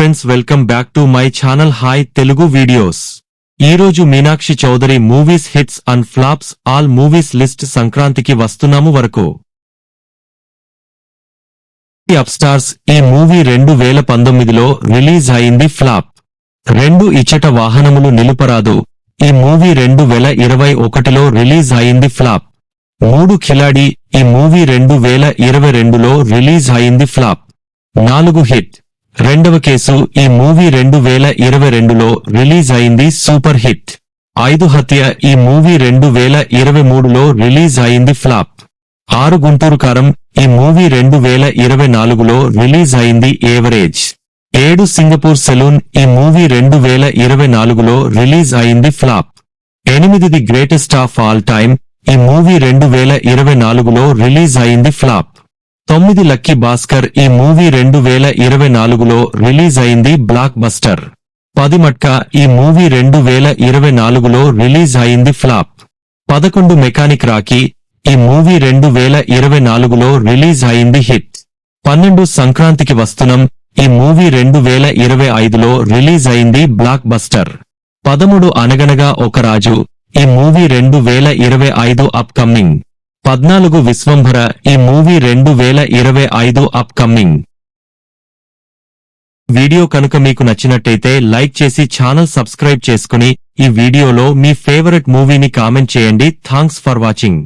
Friends, welcome back to my channel hi Telugu videos. ఈరోజు Meenakshi Chaudhary movies hits and flops all movies list సంక్రాంతికి వస్తున్నాము వరకు. Upstarts ఈ movie 2019లో రిలీజ్ అయింది. ఫ్లాప్. 2 ఇచ్చట వాహనములు నిలుపరాదు ఈ మూవీ 2021లో రిలీజ్ అయింది. ఫ్లాప్. 3 ఖిలాడి ఈ మూవీ 2022లో రిలీజ్ అయింది. ఫ్లాప్. 4 హిట్. రెండవ కేసు ఈ మూవీ 2022లో రిలీజ్ అయింది. Super hit. 5 హత్య ఈ మూవీ 2023లో రిలీజ్ అయింది. ఫ్లాప్. 6 గుంటూరు కారం ఈ మూవీ 2024లో రిలీజ్ అయింది. ఏవరేజ్. 7 సింగపూర్ సెలూన్ ఈ మూవీ 2024లో రిలీజ్ అయింది. Flop. 8 the greatest of all time ఈ మూవీ 2024లో రిలీజ్ అయింది. ఫ్లాప్. 9 లక్కీ భాస్కర్ ఈ మూవీ 2024లో రిలీజ్ అయింది. Block buster. 10 మట్కా ఈ మూవీ 2024లో రిలీజ్ అయింది. ఫ్లాప్. 11 మెకానిక్ రాకీ ఈ మూవీ 2024లో రిలీజ్ అయింది. హిట్. 12 సంక్రాంతికి వస్తున్నాం ఈ మూవీ 2025లో రిలీజ్ అయింది. Block buster. 13 అనగనగా ఒక రాజు ఈ మూవీ 2025 అప్ కమింగ్. 14 విశ్వంభర ఈ మూవీ 2025 అప్ కమింగ్. వీడియో కనుక మీకు నచ్చినట్టయితే లైక్ చేసి ఛానల్ సబ్స్క్రైబ్ చేసుకుని ఈ వీడియోలో మీ ఫేవరెట్ మూవీని కామెంట్ చేయండి. Thanks for watching.